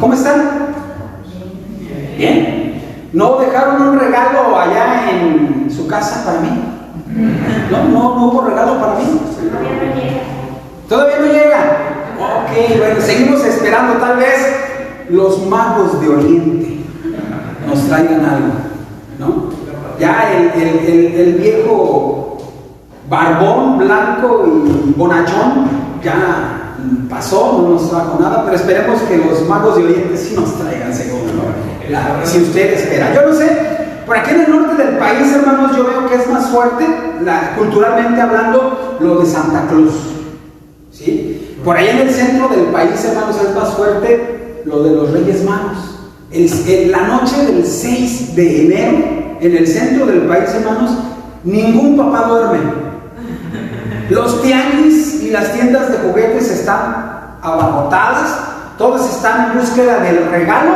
¿Cómo están? ¿Bien? ¿No dejaron un regalo allá en su casa para mí? No hubo regalo para mí. ¿Todavía no llega? Ok, bueno, seguimos esperando. Tal vez los magos de Oriente nos traigan algo, ¿no? Ya el viejo barbón, blanco y bonachón ya pasó, no nos trajo nada, pero esperemos que los magos de Oriente sí nos traigan, seguro, ¿no? Claro, si usted espera. Yo no sé, por aquí en el norte del país, hermanos, yo veo que es más fuerte, culturalmente hablando, lo de Santa Claus, ¿sí? Por ahí en el centro del país, hermanos, es más fuerte lo de los Reyes Magos. En la noche del 6 de enero, en el centro del país, hermanos, ningún papá duerme. Los tianguis y las tiendas de juguetes están abarrotadas, todos están en búsqueda del regalo,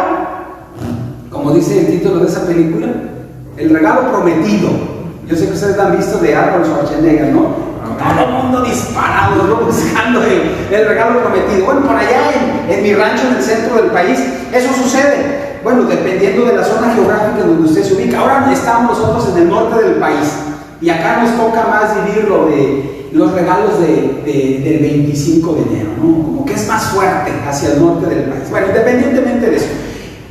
como dice el título de esa película, el regalo prometido. Yo sé que ustedes han visto de Arnold Schwarzenegger, ¿no? Todo el mundo disparado, ¿no? Buscando el regalo prometido. Bueno, por allá en mi rancho, en el centro del país, eso sucede. Bueno, dependiendo de la zona geográfica donde usted se ubica. Ahora estamos nosotros en el norte del país y acá nos toca más vivir lo de los regalos del 25 de enero, ¿no? Como que es más fuerte hacia el norte del país. Bueno, independientemente de eso.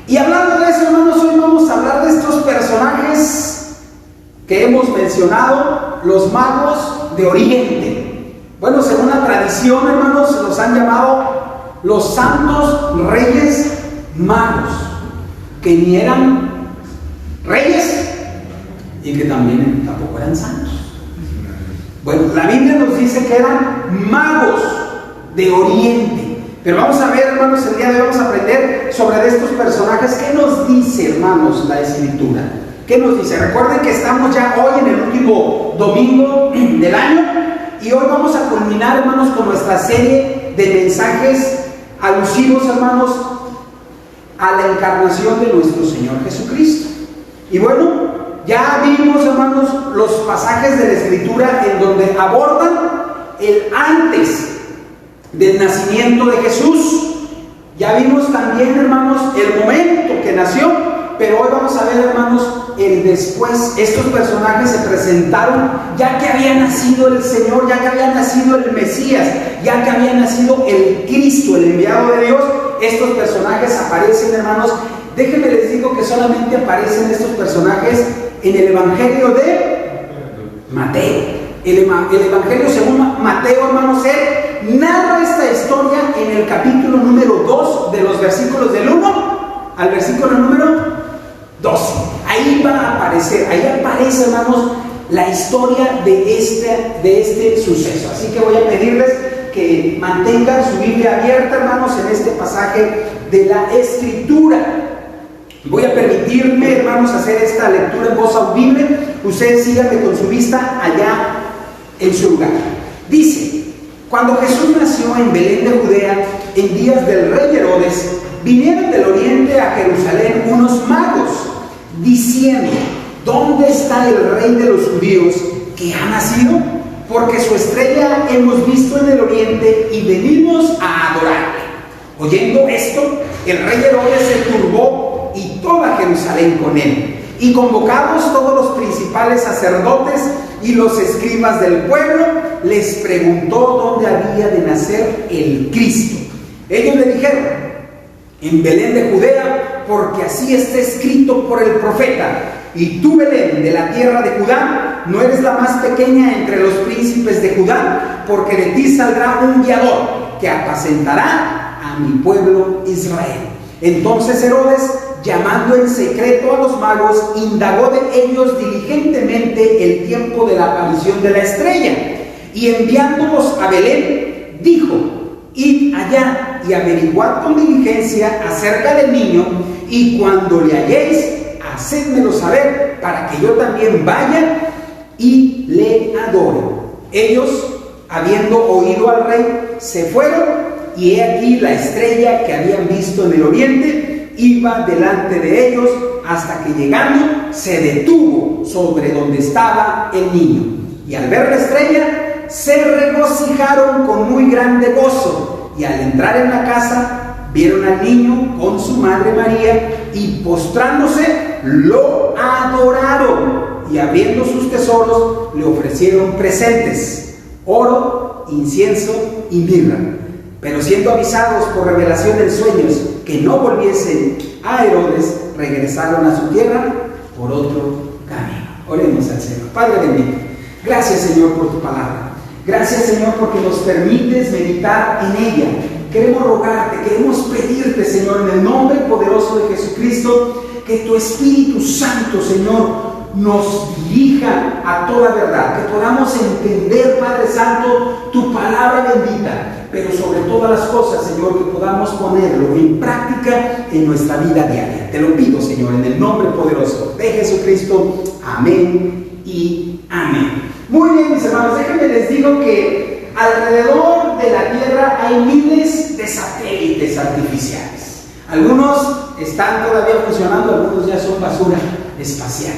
Y hablando de eso, hermanos, hoy vamos a hablar de estos personajes que hemos mencionado, los magos de Oriente. Bueno, según la tradición, hermanos, los han llamado los santos reyes magos, que ni eran reyes y que también tampoco eran santos. Bueno, la Biblia nos dice que eran magos de Oriente. Pero vamos a ver, hermanos, el día de hoy vamos a aprender sobre estos personajes. ¿Qué nos dice, hermanos, la Escritura? ¿Qué nos dice? Recuerden que estamos ya hoy en el último domingo del año y hoy vamos a culminar, hermanos, con nuestra serie de mensajes alusivos, hermanos, a la encarnación de nuestro Señor Jesucristo. Y bueno, ya vimos, hermanos, los pasajes de la Escritura en donde abordan el antes del nacimiento de Jesús. Ya vimos también, hermanos, el momento que nació, pero hoy vamos a ver, hermanos, el después. Estos personajes se presentaron ya que había nacido el Señor, ya que había nacido el Mesías, ya que había nacido el Cristo, el enviado de Dios. Estos personajes aparecen, hermanos. Déjenme les digo que solamente aparecen estos personajes en el Evangelio de Mateo. El Evangelio según Mateo, hermanos, él narra esta historia en el capítulo número 2, de los versículos del 1 al versículo número 12. Ahí va a aparecer, ahí aparece, hermanos, la historia de este suceso. Así que voy a pedirles que mantengan su Biblia abierta, hermanos, en este pasaje de la Escritura. Voy a permitirme, hermanos, hacer esta lectura en voz audible. Ustedes síganme con su vista allá en su lugar. Dice: cuando Jesús nació en Belén de Judea, en días del rey Herodes, vinieron del oriente a Jerusalén unos magos, diciendo: ¿dónde está el rey de los judíos que ha nacido? Porque su estrella hemos visto en el oriente y venimos a adorarle. Oyendo esto, el rey Herodes se turbó y toda Jerusalén con él. Y convocados todos los principales sacerdotes y los escribas del pueblo, les preguntó dónde había de nacer el Cristo. Ellos le dijeron: en Belén de Judea, porque así está escrito por el profeta: y tú, Belén, de la tierra de Judá, no eres la más pequeña entre los príncipes de Judá, porque de ti saldrá un guiador que apacentará a mi pueblo Israel. Entonces Herodes, llamando en secreto a los magos, indagó de ellos diligentemente el tiempo de la aparición de la estrella, y enviándolos a Belén, dijo: id allá y averiguad con diligencia acerca del niño, y cuando le halléis, hacedmelo saber, para que yo también vaya y le adore. Ellos, habiendo oído al rey, se fueron, y he aquí la estrella que habían visto en el oriente iba delante de ellos, hasta que llegando se detuvo sobre donde estaba el niño. Y al ver la estrella se regocijaron con muy grande gozo, y al entrar en la casa vieron al niño con su madre María y postrándose lo adoraron, y abriendo sus tesoros le ofrecieron presentes: oro, incienso y mirra. Pero siendo avisados por revelación en sueños que no volviesen a Herodes, regresaron a su tierra por otro camino. Oremos al Señor. Padre bendito, gracias, Señor, por tu palabra. Gracias, Señor, porque nos permites meditar en ella. Queremos rogarte, queremos pedirte, Señor, en el nombre poderoso de Jesucristo, que tu Espíritu Santo, Señor, nos dirija a toda verdad, que podamos entender, Padre Santo, tu palabra bendita, pero sobre todas las cosas, Señor, que podamos ponerlo en práctica en nuestra vida diaria. Te lo pido, Señor, en el nombre poderoso de Jesucristo. Amén y amén. Muy bien, mis hermanos, déjenme les digo que alrededor de la Tierra hay miles de satélites artificiales. Algunos están todavía funcionando, algunos ya son basura espacial.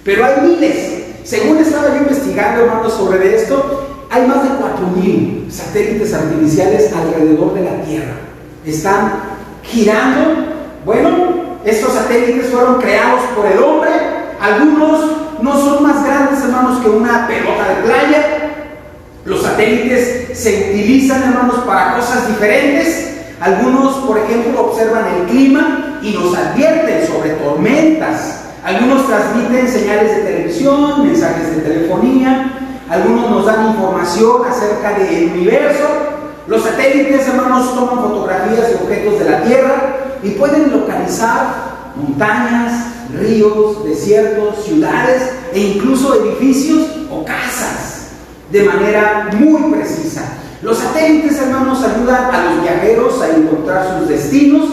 Pero hay miles. Según estaba yo investigando, hermanos, sobre esto, hay más de 4,000 satélites artificiales alrededor de la Tierra. Están girando. Bueno, estos satélites fueron creados por el hombre. Algunos no son más grandes, hermanos, que una pelota de playa. Los satélites se utilizan, hermanos, para cosas diferentes. Algunos, por ejemplo, observan el clima y nos advierten sobre tormentas. Algunos transmiten señales de televisión, mensajes de telefonía. Algunos nos dan información acerca del universo. Los satélites, hermanos, toman fotografías de objetos de la Tierra y pueden localizar montañas, ríos, desiertos, ciudades e incluso edificios o casas de manera muy precisa. Los satélites, hermanos, ayudan a los viajeros a encontrar sus destinos.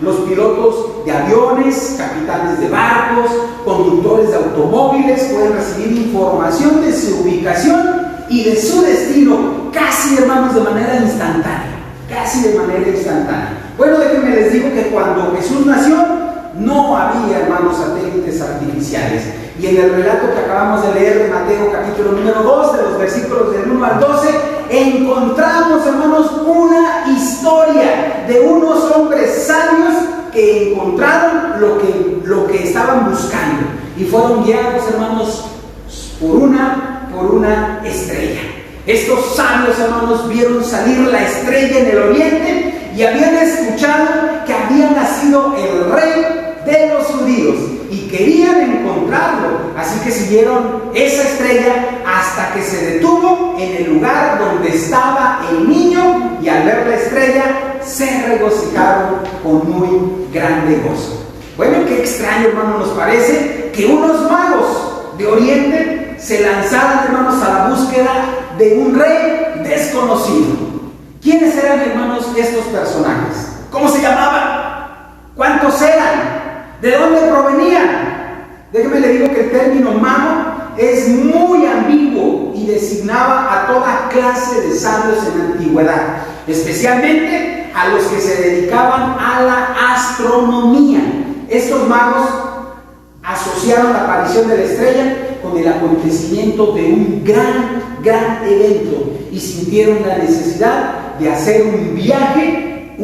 Los pilotos de aviones, capitanes de barcos, conductores de automóviles pueden recibir información de su ubicación y de su destino casi, hermanos, de manera instantánea. Casi de manera instantánea. Bueno, déjenme les digo que cuando Jesús nació no había, hermanos, satélites artificiales. Y en el relato que acabamos de leer de Mateo capítulo número 2, de los versículos del 1 al 12, encontramos, hermanos, una historia de unos hombres sabios que encontraron lo que estaban buscando y fueron guiados, hermanos, por una estrella. Estos sabios, hermanos, vieron salir la estrella en el oriente y habían escuchado que había nacido el rey de los judíos y querían encontrarlo, así que siguieron esa estrella hasta que se detuvo en el lugar donde estaba el niño, y al ver la estrella se regocijaron con muy grande gozo. Bueno, qué extraño, hermano, nos parece que unos magos de oriente se lanzaran, hermanos, a la búsqueda de un rey desconocido. ¿Quiénes eran, hermanos, estos personajes? ¿Cómo se llamaban? ¿Cuántos eran? ¿De dónde provenían? Déjeme le digo que el término mago es muy ambiguo y designaba a toda clase de sabios en la antigüedad, especialmente a los que se dedicaban a la astronomía. Estos magos asociaron la aparición de la estrella con el acontecimiento de un gran evento y sintieron la necesidad de hacer un viaje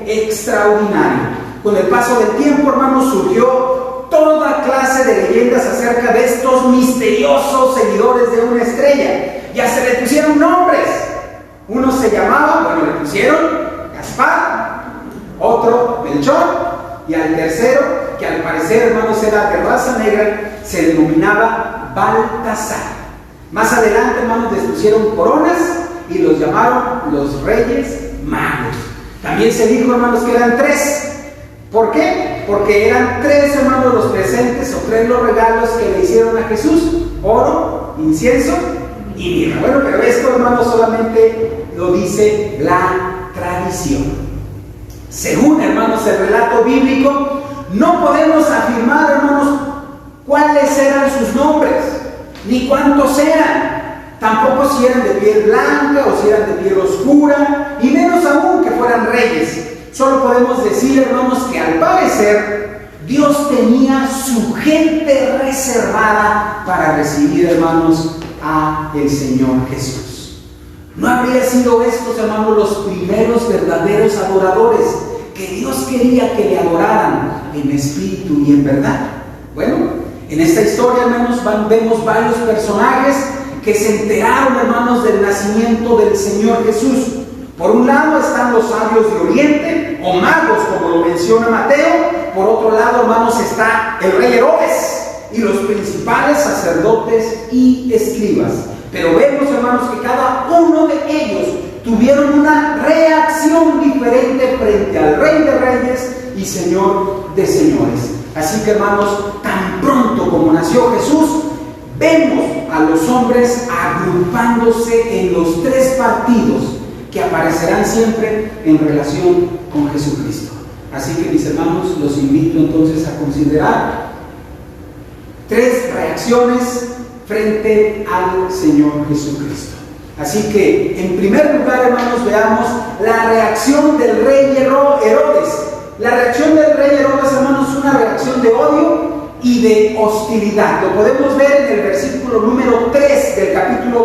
extraordinario. Con el paso del tiempo, hermanos, surgió toda clase de leyendas acerca de estos misteriosos seguidores de una estrella. Ya se le pusieron nombres. Uno se llamaba, le pusieron Gaspar, otro Melchor, y al tercero, que al parecer, hermanos, era de raza negra, se denominaba Baltasar. Más adelante, hermanos, les pusieron coronas y los llamaron los Reyes Magos. También se dijo, hermanos, que eran 3. ¿Por qué? Porque eran 3, hermanos, los presentes o 3 los regalos que le hicieron a Jesús: oro, incienso y mirra. Bueno, pero esto, hermanos, solamente lo dice la tradición. Según, hermanos, el relato bíblico, no podemos afirmar, hermanos, cuáles eran sus nombres, ni cuántos eran. Tampoco si eran de piel blanca o si eran de piel oscura, y menos aún que fueran reyes. Solo podemos decir, hermanos, que al parecer Dios tenía su gente reservada para recibir, hermanos, a el Señor Jesús. ¿No habría sido estos, hermanos, los primeros verdaderos adoradores que Dios quería que le adoraran en espíritu y en verdad. Bueno, en esta historia, hermanos, vemos varios personajes que se enteraron, hermanos, del nacimiento del Señor Jesús. Por un lado están los sabios de Oriente, o magos, como lo menciona Mateo. Por otro lado, hermanos, está el rey Herodes y los principales sacerdotes y escribas. Pero vemos, hermanos, que cada uno de ellos tuvieron una reacción diferente frente al Rey de Reyes y Señor de Señores. Así que, hermanos, tan pronto como nació Jesús, vemos a los hombres agrupándose en los tres partidos que aparecerán siempre en relación con Jesucristo. Así que, mis hermanos, los invito entonces a considerar tres reacciones frente al Señor Jesucristo. Así que, en primer lugar, hermanos, veamos la reacción del rey Herodes. La reacción del rey Herodes, hermanos, es una reacción de odio y de hostilidad. Lo podemos ver en el versículo número 3 del capítulo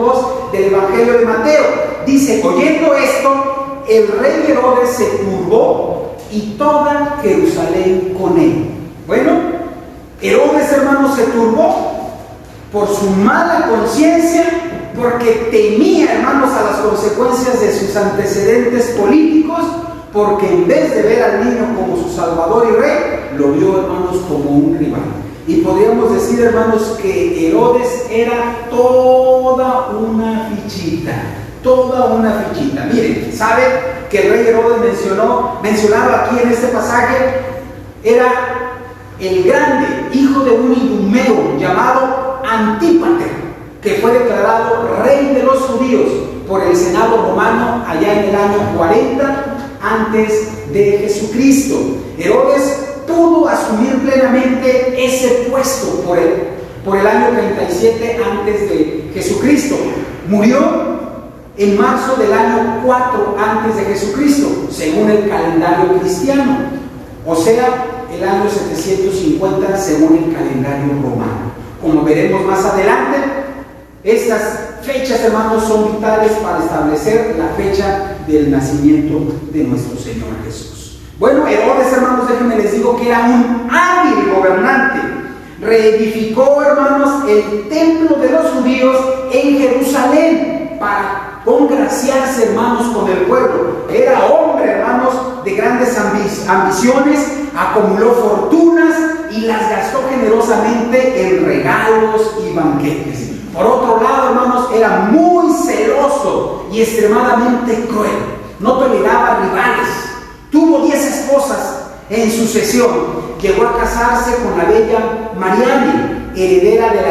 2 del Evangelio de Mateo. Dice: oyendo esto, el rey Herodes se turbó y toda Jerusalén con él. Bueno, Herodes, hermanos, se turbó por su mala conciencia, porque temía, hermanos, a las consecuencias de sus antecedentes políticos, porque en vez de ver al niño como su salvador y rey, lo vio, hermanos, como un rival. Y podríamos decir, hermanos, que Herodes era toda una fichita. Miren, ¿sabe que el rey Herodes mencionado aquí en este pasaje era el grande hijo de un idumeo llamado Antípater, que fue declarado rey de los judíos por el Senado romano allá en el año 40 antes de Jesucristo? Herodes pudo asumir plenamente ese puesto por el año 37 antes de Jesucristo. Murió en marzo del año 4 antes de Jesucristo, según el calendario cristiano, o sea, el año 750 según el calendario romano. Como veremos más adelante, estas fechas, hermanos, son vitales para establecer la fecha del nacimiento de nuestro Señor Jesús. Bueno, Herodes, hermanos, déjenme les digo que era un hábil gobernante. Reedificó, hermanos, el templo de los judíos en Jerusalén para congraciarse, hermanos, con el pueblo. Era hombre, hermanos, de grandes ambiciones, acumuló fortunas y las gastó generosamente en regalos y banquetes. Por otro lado, hermanos, era muy celoso y extremadamente cruel. No toleraba rivales. Tuvo 10 esposas en sucesión. Llegó a casarse con la bella Mariane, heredera de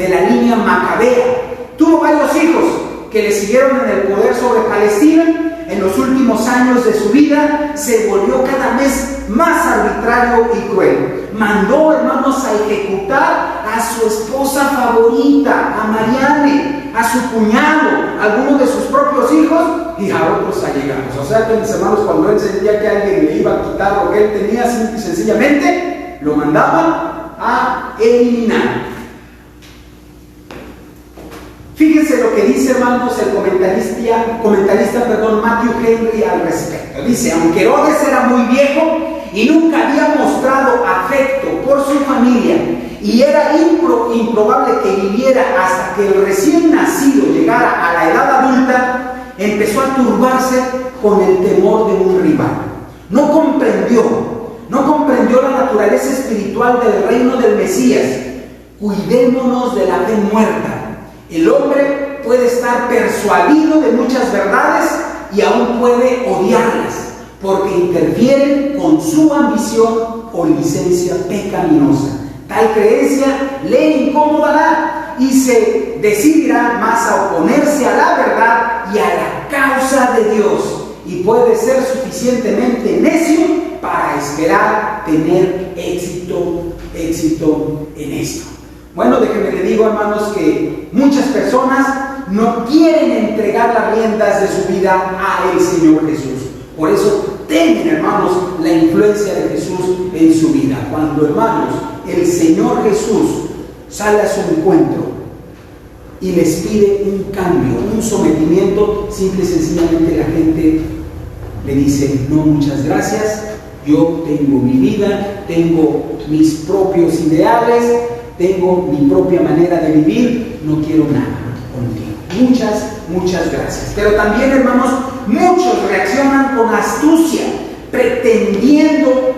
la línea Macabea. Tuvo varios hijos que le siguieron en el poder sobre Palestina. En los últimos años de su vida se volvió cada vez más arbitrario y cruel. Mandó, hermanos, a ejecutar a su esposa favorita, a Mariane, a su cuñado, a algunos de sus propios hijos y a otros allegados. O sea que, mis hermanos, cuando él sentía que alguien le iba a quitar lo que él tenía, simple y sencillamente lo mandaba a eliminar. Fíjense lo que dice, hermanos, el comentarista, Matthew Henry al respecto. Dice: aunque Herodes era muy viejo y nunca había mostrado afecto por su familia, y era improbable que viviera hasta que el recién nacido llegara a la edad adulta, empezó a turbarse con el temor de un rival. No comprendió la naturaleza espiritual del reino del Mesías. Cuidémonos de la fe muerta. El hombre puede estar persuadido de muchas verdades y aún puede odiarlas, porque interfieren con su ambición o licencia pecaminosa. Tal creencia le incomodará y se decidirá más a oponerse a la verdad y a la causa de Dios, y puede ser suficientemente necio para esperar tener éxito en esto. Bueno, déjenme le digo, hermanos, que muchas personas no quieren entregar las riendas de su vida a el Señor Jesús. Por eso temen, hermanos, la influencia de Jesús en su vida. Cuando, hermanos, el Señor Jesús sale a su encuentro y les pide un cambio, un sometimiento, simple y sencillamente la gente le dice: no, muchas gracias, yo tengo mi vida, tengo mis propios ideales, tengo mi propia manera de vivir, no quiero nada contigo. Muchas gracias. Pero también, hermanos, muchos reaccionan con astucia, pretendiendo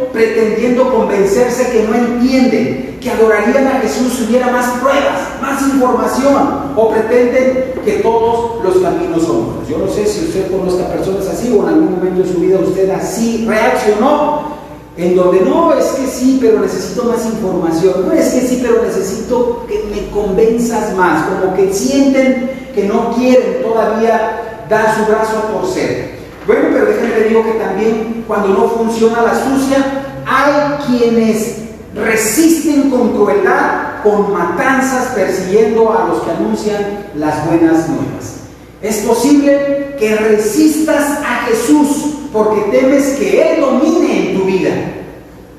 convencerse que no entienden, que adorarían a Jesús si hubiera más pruebas, más información, o pretenden que todos los caminos son buenos. Yo no sé si usted conozca personas así, o en algún momento de su vida usted así reaccionó, en donde no, es que sí, pero necesito más información, no, es que sí, pero necesito que me convenzas más, como que sienten que no quieren todavía dar su brazo a torcer. Bueno, pero déjenme le digo que también cuando no funciona la astucia, hay quienes resisten con crueldad, con matanzas, persiguiendo a los que anuncian las buenas nuevas. Es posible que resistas a Jesús porque temes que Él domine en tu vida.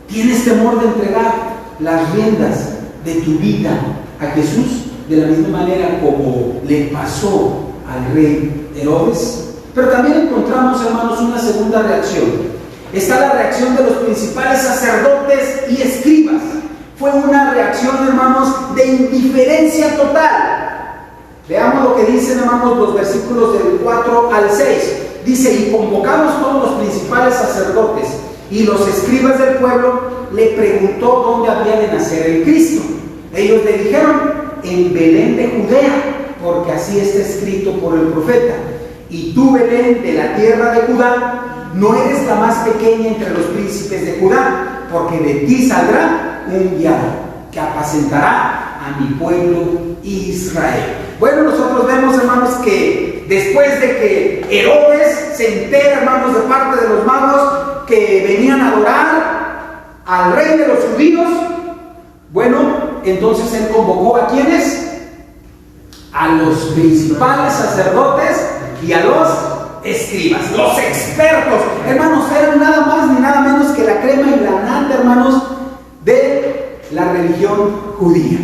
¿Tienes temor de entregar las riendas de tu vida a Jesús? De la misma manera como le pasó al rey Herodes. Pero también encontramos, hermanos, una segunda reacción. Está la reacción de los principales sacerdotes y escribas. Fue una reacción, hermanos, de indiferencia total. Veamos lo que dicen, hermanos, los versículos del 4 al 6. Dice: y convocados todos los principales sacerdotes y los escribas del pueblo, le preguntó dónde había de nacer el Cristo. Ellos le dijeron: en Belén de Judea, porque así está escrito por el profeta. Y tú, Belén, de la tierra de Judá, no eres la más pequeña entre los príncipes de Judá, porque de ti saldrá un guiador que apacentará a mi pueblo Israel. Bueno, nosotros vemos, hermanos, que después de que Herodes se entera, hermanos, de parte de los magos que venían a adorar al rey de los judíos, bueno, entonces él convocó ¿a quiénes? A los principales sacerdotes y a los escribas, los expertos, hermanos, eran nada más ni nada menos que la crema y la nata, hermanos, de la religión judía.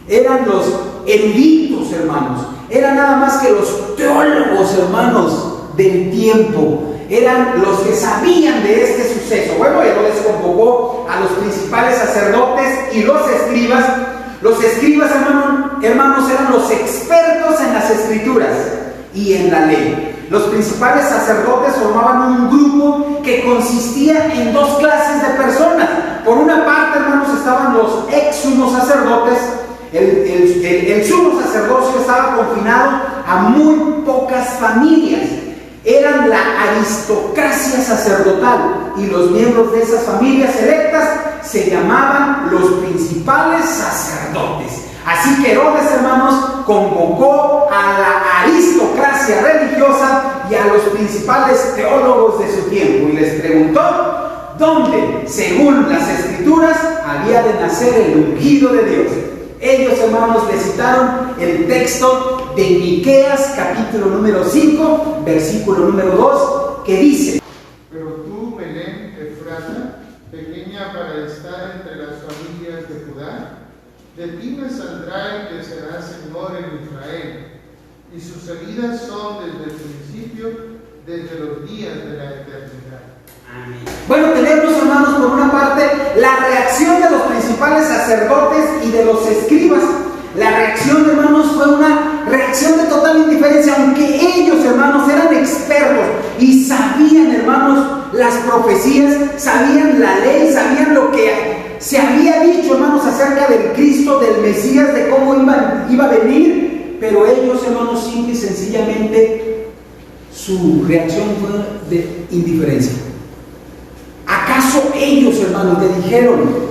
Eran los eruditos, hermanos, eran nada más que los teólogos, hermanos, del tiempo. Eran los que sabían de este suceso. Bueno, Herodes convocó a los principales sacerdotes y los escribas. Los escribas, hermanos, eran los expertos en las escrituras y en la ley. Los principales sacerdotes formaban un grupo que consistía en dos clases de personas. Por una parte, hermanos, estaban los ex sumos sacerdotes. El sumo sacerdocio estaba confinado a muy pocas familias. Eran la aristocracia sacerdotal, y los miembros de esas familias electas se llamaban los principales sacerdotes. Así que Herodes, hermanos, convocó a la aristocracia religiosa y a los principales teólogos de su tiempo y les preguntó dónde, según las escrituras, había de nacer el ungido de Dios. Ellos, hermanos, le citaron el texto de Miqueas, capítulo número 5, versículo número 2, que dice: pero tú, Belén Efrata, pequeña para estar entre las familias de Judá, de ti me saldrá el que será Señor en Israel, y sus salidas son desde el principio, desde los días de la eternidad. Amén. Bueno, tenemos, hermanos, por una parte, la reacción de los principales sacerdotes y de los escribas. La reacción, hermanos, fue una reacción de total indiferencia, aunque ellos, hermanos, eran expertos y sabían, hermanos, las profecías, sabían la ley, sabían lo que se había dicho, hermanos, acerca del Cristo, del Mesías, de cómo iba a venir, pero ellos, hermanos, simple y sencillamente, su reacción fue de indiferencia. ¿Acaso ellos, hermanos, le dijeron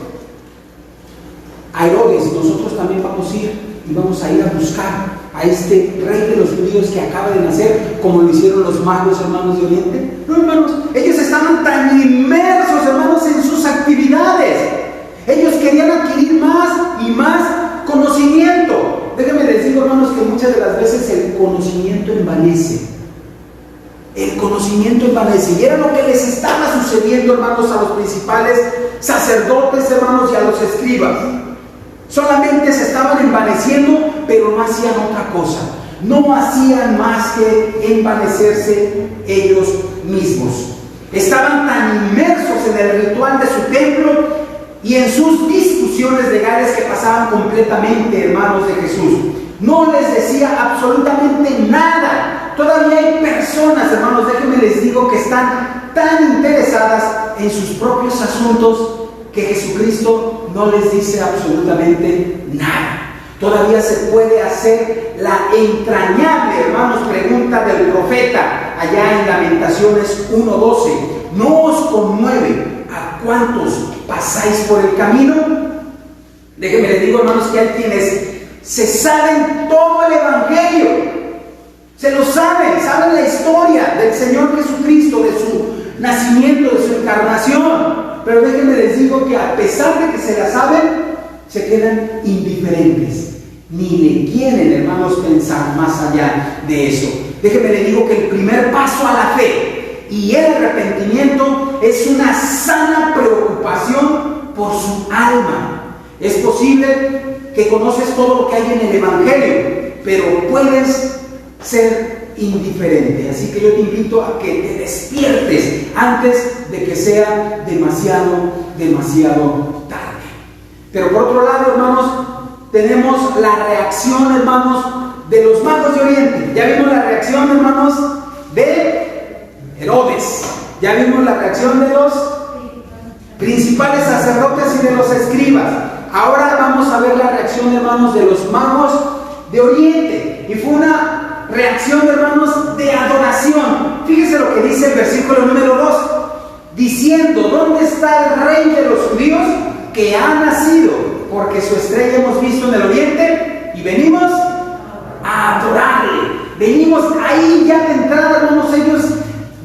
a Herodes: nosotros también vamos a ir y vamos a ir a buscar a este rey de los judíos que acaba de nacer, como lo hicieron los magos, hermanos, de Oriente? No, hermanos, ellos estaban tan inmersos, hermanos, en sus actividades. Ellos querían adquirir más y más conocimiento. Déjenme les digo, hermanos, que muchas de las veces el conocimiento envanece. El conocimiento envanece, y era lo que les estaba sucediendo, hermanos, a los principales sacerdotes, hermanos, y a los escribas. Solamente se estaban envaneciendo, pero no hacían otra cosa. No hacían más que envanecerse ellos mismos. Estaban tan inmersos en el ritual de su templo y en sus discusiones legales que pasaban completamente, hermanos, de Jesús. No les decía absolutamente nada. Todavía hay personas, hermanos, déjenme les digo, que están tan interesadas en sus propios asuntos que Jesucristo no les dice absolutamente nada. Todavía se puede hacer la entrañable, hermanos, pregunta del profeta allá en Lamentaciones 1:12. ¿No os conmueve a cuántos pasáis por el camino? Déjenme les digo, hermanos, que hay quienes se saben todo el Evangelio, se lo saben la historia del Señor Jesucristo, de su nacimiento, de su encarnación, pero déjenme les digo que a pesar de que se la saben, se quedan indiferentes, ni le quieren, hermanos, pensar más allá de eso. Déjenme les digo que el primer paso a la fe y el arrepentimiento es una sana preocupación por su alma. Es posible que conoces todo lo que hay en el Evangelio, pero puedes ser indiferente. Así que yo te invito a que te despiertes antes de que sea demasiado tarde. Pero por otro lado, hermanos, tenemos la reacción, hermanos, de los magos de Oriente. Ya vimos la reacción, hermanos, de Herodes. Ya vimos la reacción de los principales sacerdotes y de los escribas. Ahora vamos a ver la reacción, hermanos, de los magos de Oriente. Y fue una reacción, hermanos, de adoración. Fíjese lo que dice el versículo número 2, diciendo: ¿dónde está el rey de los judíos que ha nacido? Porque su estrella hemos visto en el oriente y venimos a adorarle. Venimos ahí ya de entrada, hermanos, ellos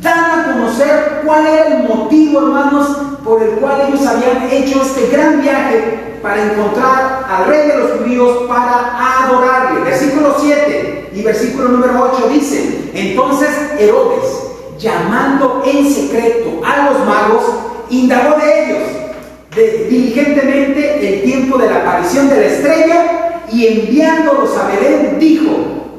dan a conocer cuál era el motivo, hermanos, por el cual ellos habían hecho este gran viaje para encontrar al rey de los judíos, para adorarle. Versículo 7 y versículo número 8 dicen: entonces Herodes, llamando en secreto a los magos, indagó de ellos diligentemente el tiempo de la aparición de la estrella, y enviándolos a Belén dijo: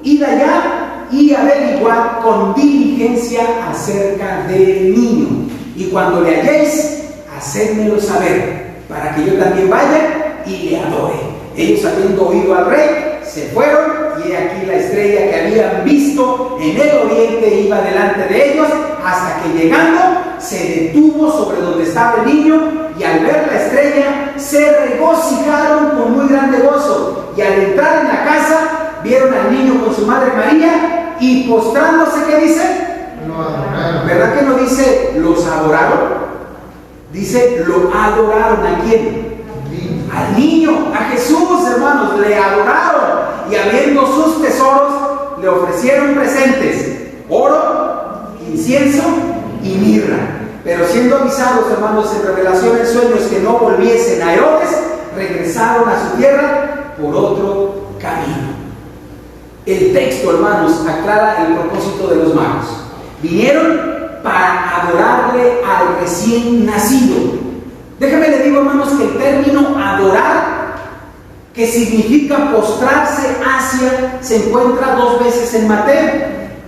id allá y averiguad con diligencia acerca del niño, y cuando le halléis, hacedmelo saber, para que yo también vaya y le adore. Ellos, habiendo oído al rey, se fueron, y he aquí la estrella que habían visto en el oriente iba delante de ellos, hasta que llegando se detuvo sobre donde estaba el niño, y al ver la estrella se regocijaron con muy grande gozo, y al entrar en la casa vieron al niño con su madre María, y postrándose, ¿qué dice? Lo adoraron. ¿Verdad que no dice los adoraron? Dice lo adoraron. ¿A quién? Al niño, a Jesús, hermanos, le adoraron, y habiendo sus tesoros le ofrecieron presentes: oro, incienso y mirra. Pero siendo avisados, hermanos, en revelación en sueños que no volviesen a Herodes, regresaron a su tierra por otro camino. El texto, hermanos, aclara el propósito de los magos. Vinieron para adorarle al recién nacido. Déjame le digo, hermanos, que el término adorar, que significa postrarse hacia, se encuentra 2 veces en Mateo,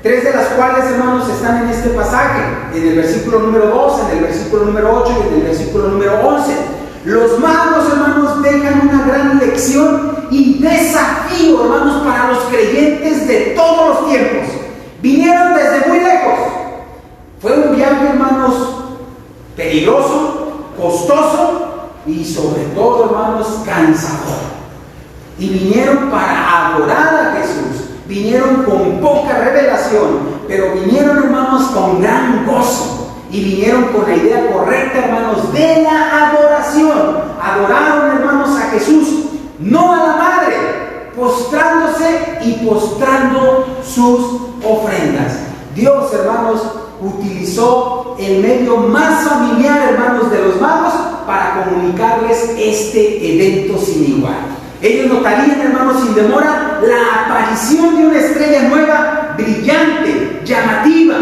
3 de las cuales, hermanos, están en este pasaje, en el versículo número 2, en el versículo número 8 y en el versículo número 11. Los magos, hermanos, dejan una gran lección y desafío, hermanos, para los creyentes de todos los tiempos. Vinieron desde muy lejos. Fue un viaje, hermanos, peligroso, costoso y sobre todo, hermanos, cansador. Y vinieron para adorar a Jesús. Vinieron con poca revelación, pero vinieron, hermanos, con gran gozo. Y vinieron con la idea correcta, hermanos, de la adoración. Adoraron, hermanos, a Jesús, no a la madre, postrándose y postrando sus ofrendas. Dios, hermanos, utilizó el medio más familiar, hermanos, de los magos para comunicarles este evento sin igual. Ellos notarían, hermanos, sin demora la aparición de una estrella nueva, brillante, llamativa.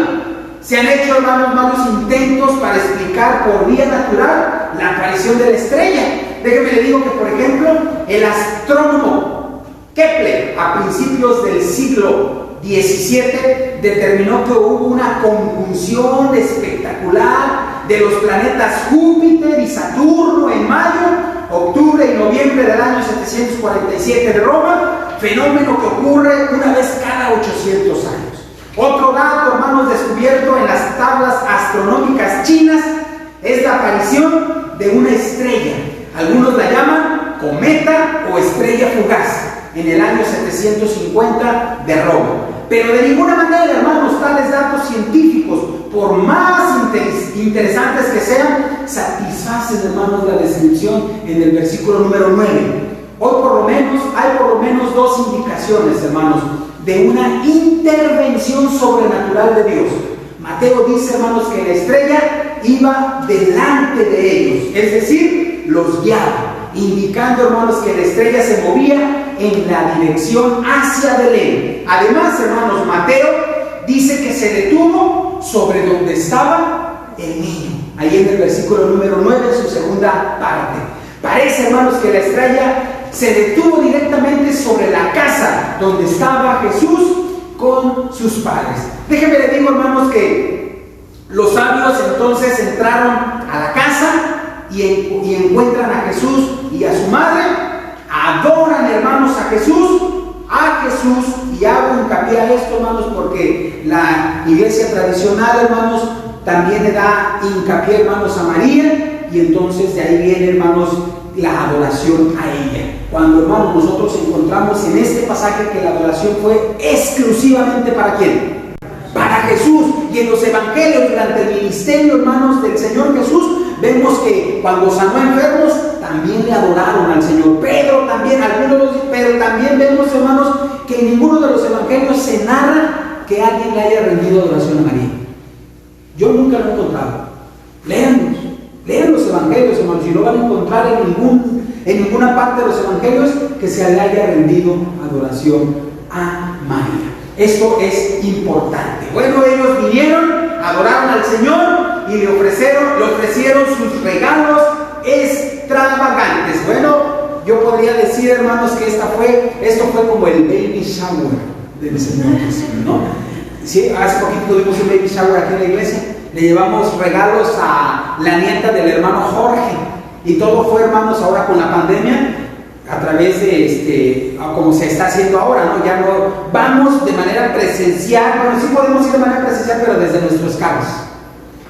Se han hecho, hermanos, varios intentos para explicar por vía natural la aparición de la estrella. Déjenme le digo que, por ejemplo, el astrónomo Kepler, a principios del siglo XVII, determinó que hubo una conjunción espectacular particular de los planetas Júpiter y Saturno en mayo, octubre y noviembre del año 747 de Roma, fenómeno que ocurre una vez cada 800 años. Otro dato, hermanos, descubierto en las tablas astronómicas chinas es la aparición de una estrella. Algunos la llaman cometa o estrella fugaz en el año 750 de Roma. Pero de ninguna manera, hermanos, tales datos científicos, por más interesantes que sean, satisfacen, hermanos, la descripción en el versículo número 9. Hoy hay por lo menos dos indicaciones, hermanos, de una intervención sobrenatural de Dios. Mateo dice, hermanos, que la estrella iba delante de ellos, es decir, los guiaba, indicando, hermanos, que la estrella se movía en la dirección hacia Belén. Además, hermanos, Mateo dice que se detuvo sobre donde estaba el niño, ahí en el versículo número 9, en su segunda parte. Parece, hermanos, que la estrella se detuvo directamente sobre la casa donde estaba Jesús con sus padres. Déjenme les digo, hermanos, que los sabios entonces entraron a la casa y encuentran a Jesús y a su madre, adoran, hermanos, a Jesús, y hago hincapié a esto, hermanos, porque la iglesia tradicional, hermanos, también le da hincapié, hermanos, a María, y entonces de ahí viene, hermanos, la adoración a ella. Cuando, hermanos, nosotros encontramos en este pasaje que la adoración fue exclusivamente ¿para quién? Para Jesús. Y en los evangelios, durante el ministerio, hermanos, del Señor Jesús, vemos que cuando sanó enfermos, también le adoraron al Señor. Pedro también, pero también vemos, hermanos, que en ninguno de los evangelios se narra que alguien le haya rendido adoración a María. Yo nunca lo he encontrado. Lean los evangelios, hermanos, y no van a encontrar en ninguna parte de los evangelios que se le haya rendido adoración a María. Esto es importante. Bueno, ellos vinieron, adoraron al Señor y le ofrecieron sus regalos extravagantes. Bueno, yo podría decir, hermanos, que esto fue como el baby shower del Señor Jesús, ¿no? Sí, hace poquito tuvimos un baby shower aquí en la iglesia. Le llevamos regalos a la nieta del hermano Jorge. Y todo fue, hermanos, ahora con la pandemia, a través de como se está haciendo ahora, ¿no? Ya no vamos de manera presencial. Bueno, sí podemos ir de manera presencial, pero desde nuestros carros.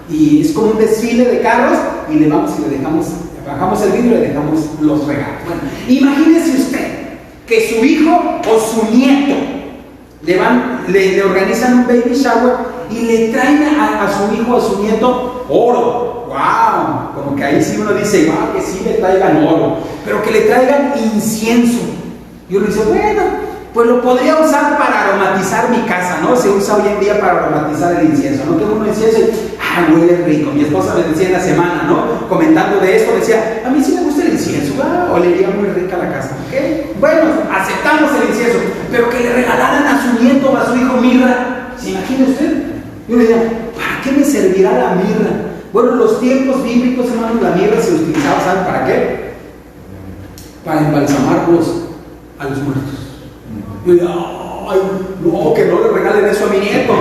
Y es como un desfile de carros y le vamos y le dejamos, bajamos el vidrio y le dejamos los regalos. Bueno, imagínese usted que su hijo o su nieto le organizan un baby shower y le traen a su hijo o a su nieto oro. ¡Wow! Como que ahí sí uno dice, ¡wow! Que sí le traigan oro, pero que le traigan incienso. Y uno dice, bueno, pues lo podría usar para aromatizar mi casa, ¿no? Se usa hoy en día para aromatizar el incienso, ¿no? Tengo un incienso y, huele rico. Mi esposa me decía en la semana, ¿no? Comentando de esto, decía, a mí sí me gusta el incienso, olería muy rica la casa, ¿ok? Bueno, aceptamos el incienso, pero que le regalaran a su nieto o a su hijo mirra. ¿Se imagina usted? Yo le decía, ¿para qué me servirá la mirra? Bueno, en los tiempos bíblicos, hermanos, la mirra se utilizaba, ¿saben para qué? Para embalsamarlos a los muertos. Yo le digo, ay, no, que no le regalen eso a mi nieto,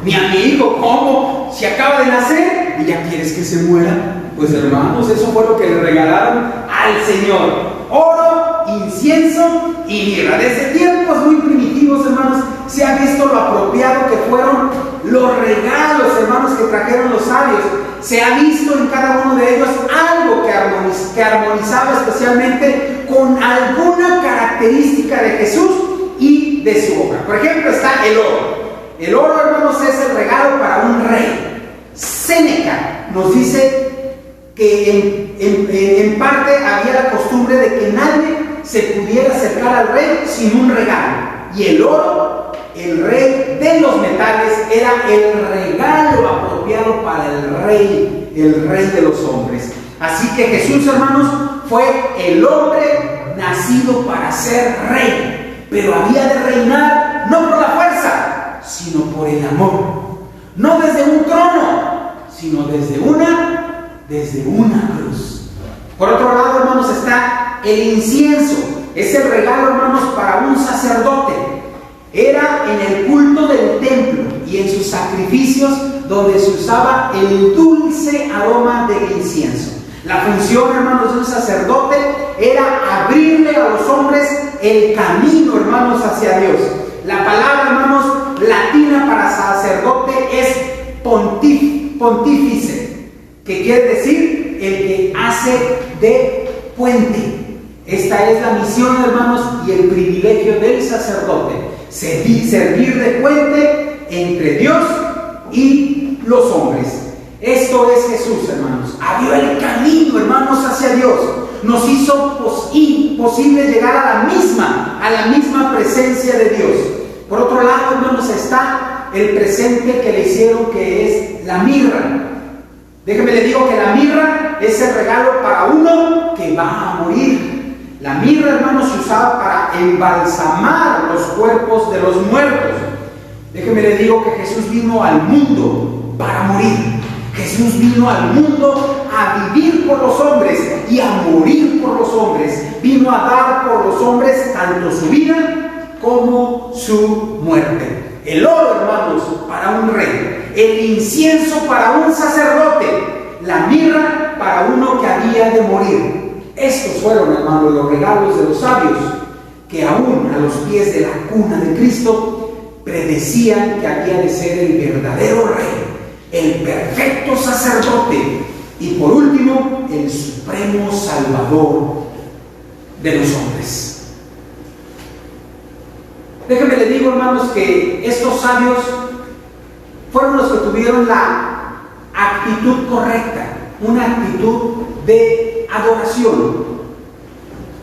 ni a mi hijo. ¿Cómo? Si acaba de nacer y ya quieres que se muera. Pues, hermanos, eso fue lo que le regalaron al Señor. Oro, incienso y mirra. Desde tiempos muy primitivos, hermanos, se ha visto lo apropiado que fueron los regalos, hermanos, que trajeron los sabios. Se ha visto en cada uno de ellos algo que armonizaba especialmente con alguna característica de Jesús y de su obra. Por ejemplo, está el oro. El oro, hermanos, es el regalo para un rey. Séneca nos dice que en parte había la costumbre de que nadie se pudiera acercar al rey sin un regalo. Y el oro, el rey de los metales, era el regalo apropiado para el rey de los hombres. Así que Jesús, hermanos, fue el hombre nacido para ser rey, pero había de reinar no por la fuerza, sino por el amor. No desde un trono, sino desde una cruz. Por otro lado, hermanos, está el incienso. Es el regalo, hermanos, para un sacerdote. Era en el culto del templo y en sus sacrificios donde se usaba el dulce dulce aroma del incienso. La función, hermanos, de un sacerdote era abrirle a los hombres el camino, hermanos, hacia Dios. La palabra, hermanos, latina para sacerdote es pontífice, que quiere decir el que hace de puente. Esta es la misión, hermanos, y el privilegio del sacerdote: servir de puente entre Dios y los hombres. Esto es Jesús, hermanos. Abrió el camino, hermanos, hacia Dios. Nos hizo posible llegar a la misma presencia de Dios. Por otro lado, hermanos, está el presente que le hicieron, que es la mirra. Déjenme le digo que la mirra es el regalo para uno que va a morir. La mirra, hermanos, se usaba para embalsamar los cuerpos de los muertos. Déjenme le digo que Jesús vino al mundo para morir. Jesús vino al mundo a vivir por los hombres y a morir por los hombres. Vino a dar por los hombres tanto su vida como su muerte. El oro, hermanos, para un rey. El incienso para un sacerdote. La mirra para uno que había de morir. Estos fueron, hermanos, los regalos de los sabios, que aún a los pies de la cuna de Cristo predecían que había de ser el verdadero rey, el perfecto sacerdote y, por último, el supremo salvador de los hombres. Déjenme le digo, hermanos, que estos sabios fueron los que tuvieron la actitud correcta, una actitud de adoración.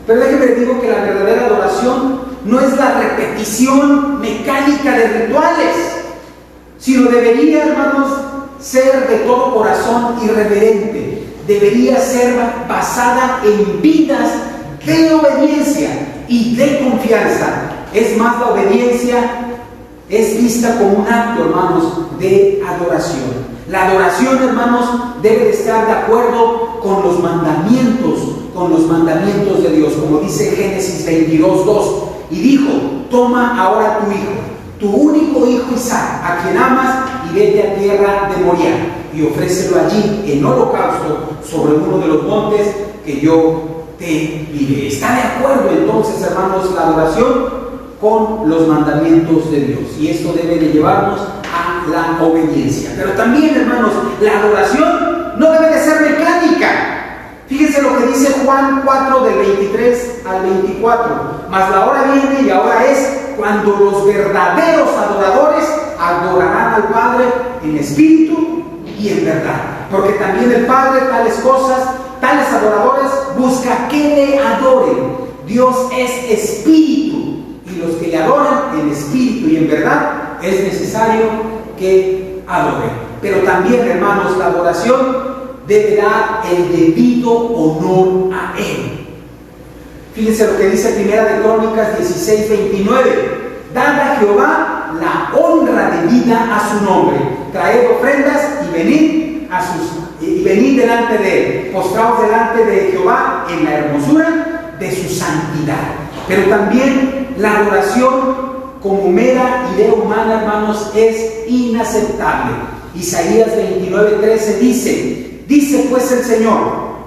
Pero déjenme le digo que la verdadera adoración no es la repetición mecánica de rituales, sino debería, hermanos, ser de todo corazón irreverente. Debería ser basada en vidas de obediencia y de confianza. Es más, la obediencia es vista como un acto, hermanos, de adoración. La adoración, hermanos, debe de estar de acuerdo con los mandamientos de Dios, como dice Génesis 22:2. Y dijo: toma ahora tu hijo, tu único hijo Isaac, a quien amas, y vete a tierra de Moriah, y ofrécelo allí en holocausto sobre uno de los montes que yo te diré. Está de acuerdo entonces, hermanos, la adoración con los mandamientos de Dios, y esto debe de llevarnos a la obediencia. Pero también, hermanos, la adoración no debe de ser mecánica. Fíjense lo que dice Juan 4, del 23 al 24. Mas la hora viene y ahora es cuando los verdaderos adoradores adorarán al Padre en espíritu y en verdad. Porque también el Padre tales adoradores busca que le adoren. Dios es espíritu, y los que le adoran en espíritu y en verdad es necesario que adoren. Pero también, hermanos, la adoración debe dar el debido honor a Él. Fíjense lo que dice Primera de Crónicas 16:29. Dad a Jehová la honra debida a su nombre. Traed ofrendas y venid delante de Él. Postraos delante de Jehová en la hermosura de su santidad. Pero también la adoración como mera idea humana, hermanos, es inaceptable. Isaías 29:13 dice pues el Señor: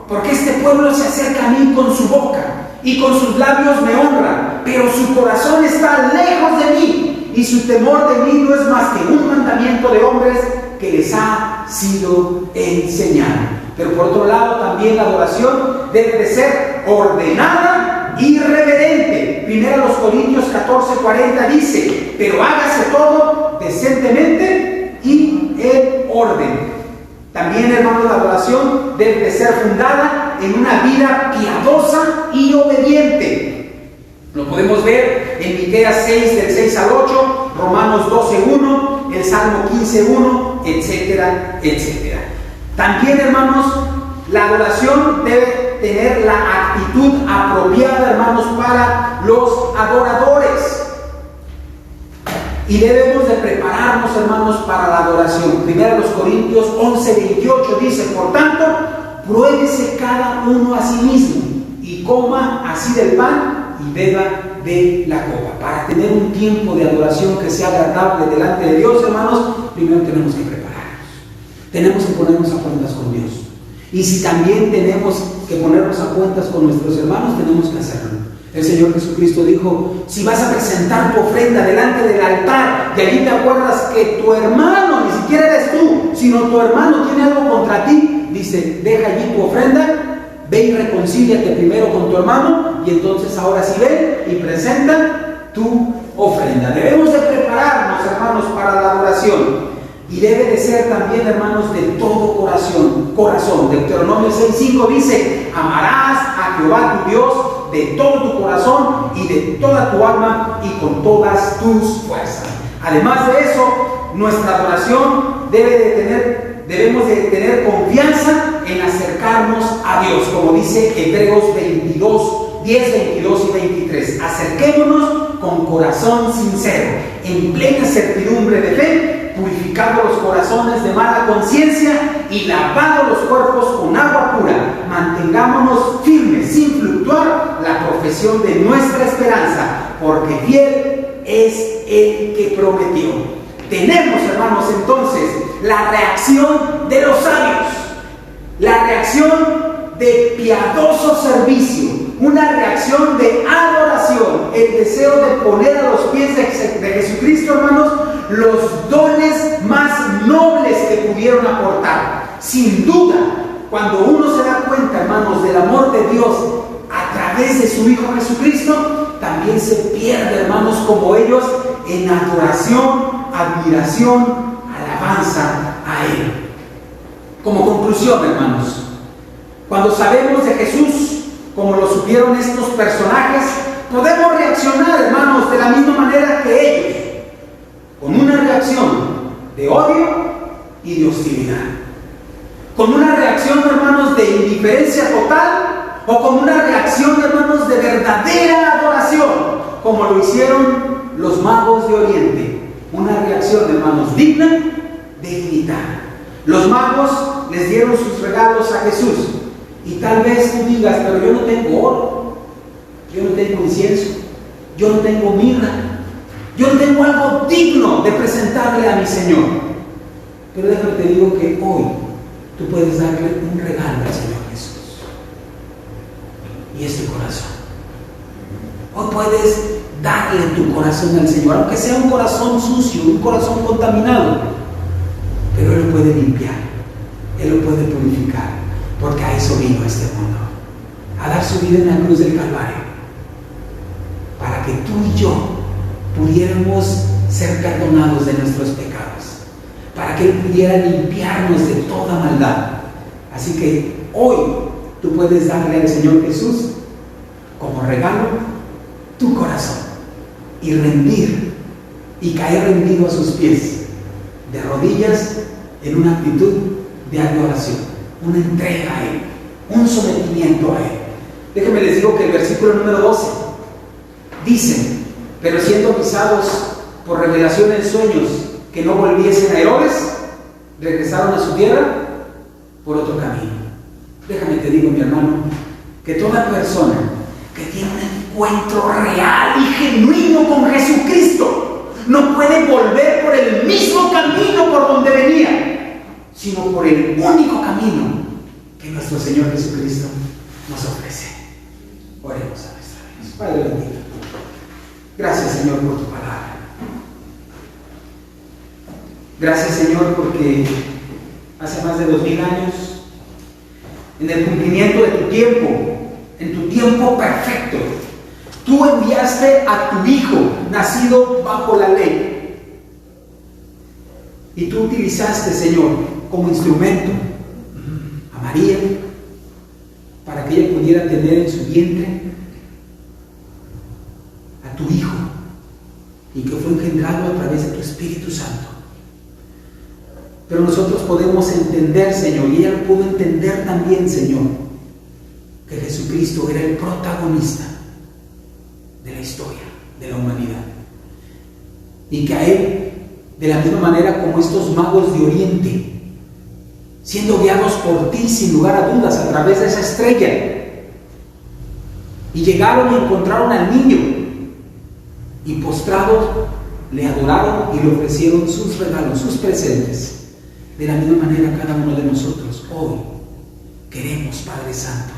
porque este pueblo se acerca a mí con su boca y con sus labios me honra, pero su corazón está lejos de mí, y su temor de mí no es más que un mandamiento de hombres que les ha sido enseñado. Pero por otro lado, también la adoración debe de ser ordenada y reverente. Primero los Corintios 14:40 dice: pero hágase todo decentemente y en orden. También, hermanos, la adoración debe de ser fundada en una vida piadosa y obediente. Lo podemos ver en Miqueas 6, del 6 al 8, Romanos 12:1, el Salmo 15:1, etcétera, etcétera. También, hermanos, la adoración debe tener la actitud apropiada, hermanos, para los adoradores. Y debemos de prepararnos, hermanos, para la adoración. Primero los Corintios 11:28 dice: por tanto, pruébese cada uno a sí mismo, y coma así del pan y beba de la copa. Para tener un tiempo de adoración que sea agradable delante de Dios, hermanos, primero tenemos que prepararnos. tenemos que ponernos a cuentas con Dios. Y si también tenemos que ponernos a cuentas con nuestros hermanos, tenemos que hacerlo. El Señor Jesucristo dijo: si vas a presentar tu ofrenda delante del altar y allí te acuerdas que tu hermano, ni siquiera eres tú, sino tu hermano tiene algo contra ti, dice: deja allí tu ofrenda, ve y reconcíliate primero con tu hermano, y entonces ahora sí ven y presenta tu ofrenda. Debemos de prepararnos, hermanos, para la adoración. Y debe de ser también, hermanos, de todo corazón. Deuteronomio 6:5 dice: amarás a Jehová tu Dios de todo tu corazón y de toda tu alma y con todas tus fuerzas. Además de eso, nuestra adoración debemos de tener confianza en acercarnos a Dios, como dice Hebreos 10, 22 y 23. Acerquémonos con corazón sincero, en plena certidumbre de fe, purificando los corazones de mala conciencia y lavando los cuerpos con agua pura. Mantengámonos firmes, sin fluctuar, la profesión de nuestra esperanza, porque fiel es el que prometió. Tenemos, hermanos, entonces la reacción de los sabios, la reacción de piadoso servicio, una reacción de adoración, el deseo de poner a los pies de Jesucristo, hermanos, los dones más nobles que pudieron aportar. Sin duda, cuando uno se da cuenta, hermanos, del amor de Dios a través de su Hijo Jesucristo, también se pierde, hermanos, como ellos, en adoración, admiración, alabanza a Él. Como conclusión, hermanos, cuando sabemos de Jesús, como lo supieron estos personajes, podemos reaccionar, hermanos, de la misma manera que ellos, con una reacción de odio y de hostilidad, con una reacción, hermanos, de indiferencia total, o con una reacción, hermanos, de verdadera adoración, como lo hicieron los magos de Oriente. Una reacción, hermanos, digna de imitar. Los magos les dieron sus regalos a Jesús. Y tal vez tú digas: pero yo no tengo oro, yo no tengo incienso, yo no tengo mirra, yo no tengo algo digno de presentarle a mi Señor. Pero déjame te digo que hoy tú puedes darle un regalo al Señor Jesús, y es tu corazón. Hoy puedes darle tu corazón al Señor, aunque sea un corazón sucio, un corazón contaminado, pero Él lo puede limpiar, Él lo puede purificar. Porque a eso vino a este mundo, a dar su vida en la cruz del Calvario, para que tú y yo pudiéramos ser perdonados de nuestros pecados, para que Él pudiera limpiarnos de toda maldad. Así que hoy tú puedes darle al Señor Jesús como regalo tu corazón y rendir y caer rendido a sus pies, de rodillas, en una actitud de adoración, una entrega a Él, un sometimiento a Él. Déjenme les digo que el versículo número 12 dice: pero siendo avisados por revelación en sueños que no volviesen a Herodes, regresaron a su tierra por otro camino. Déjame te digo, mi hermano, que toda persona que tiene un encuentro real y genuino con Jesucristo no puede volver por el mismo camino por donde venía, sino por el único camino que nuestro Señor Jesucristo nos ofrece. Oremos a nuestra Dios. Padre bendito, gracias, Señor, por tu palabra. Gracias, Señor, porque hace más de 2000 años, en el cumplimiento de tu tiempo, en tu tiempo perfecto, tú enviaste a tu Hijo, nacido bajo la ley, y tú utilizaste, Señor, como instrumento a María, para que ella pudiera tener en su vientre a tu Hijo, y que fue engendrado a través de tu Espíritu Santo. Pero nosotros podemos entender, Señor, y ella lo pudo entender también, Señor, que Jesucristo era el protagonista de la historia de la humanidad, y que a Él, de la misma manera como estos magos de Oriente, siendo guiados por ti sin lugar a dudas a través de esa estrella, y llegaron y encontraron al niño, y postrados le adoraron y le ofrecieron sus regalos, sus presentes. De la misma manera, cada uno de nosotros hoy queremos, Padre Santo,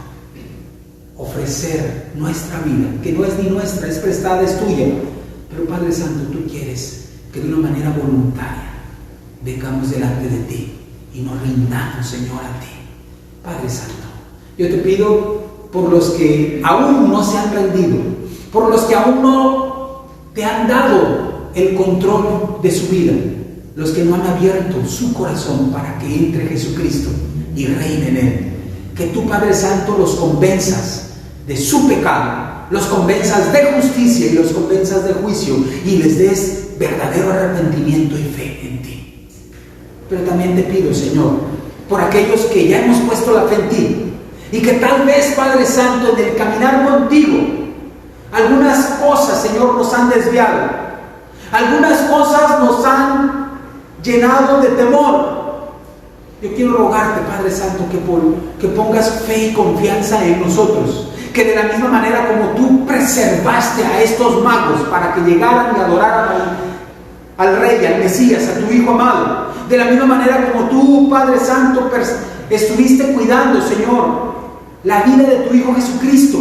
ofrecer nuestra vida, que no es ni nuestra, es prestada, es tuya. Pero Padre Santo, tú quieres que de una manera voluntaria vengamos delante de ti y nos rindamos, Señor, a ti. Padre Santo, yo te pido por los que aún no se han rendido, por los que aún no te han dado el control de su vida, los que no han abierto su corazón para que entre Jesucristo y reine en él. Que tú, Padre Santo, los convenzas de su pecado, los convenzas de justicia y los convenzas de juicio, y les des verdadero arrepentimiento y fe en ti. Pero también te pido, Señor, por aquellos que ya hemos puesto la fe en ti y que tal vez, Padre Santo, en el caminar contigo, algunas cosas, Señor, nos han desviado, algunas cosas nos han llenado de temor. Yo quiero rogarte, Padre Santo, que pongas fe y confianza en nosotros, que de la misma manera como tú preservaste a estos magos para que llegaran y adoraran al Rey, al Mesías, a tu Hijo amado, de la misma manera como tú, Padre Santo, estuviste cuidando, Señor, la vida de tu Hijo Jesucristo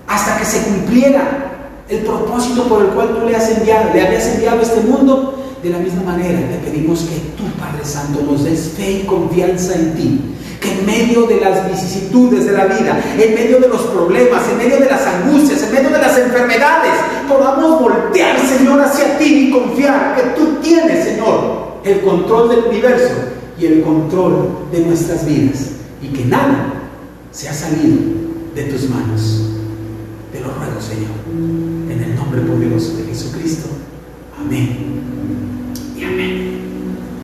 hasta que se cumpliera el propósito por el cual tú le habías enviado a este mundo. De la misma manera te pedimos que tú, Padre Santo, nos des fe y confianza en ti, que en medio de las vicisitudes de la vida, en medio de los problemas, en medio de las angustias, en medio de las enfermedades, podamos voltear, Señor, hacia ti y confiar que tú tienes, Señor, el control del universo y el control de nuestras vidas, y que nada se ha salido de tus manos. Te lo ruego, Señor, en el nombre poderoso de Jesucristo. Amén.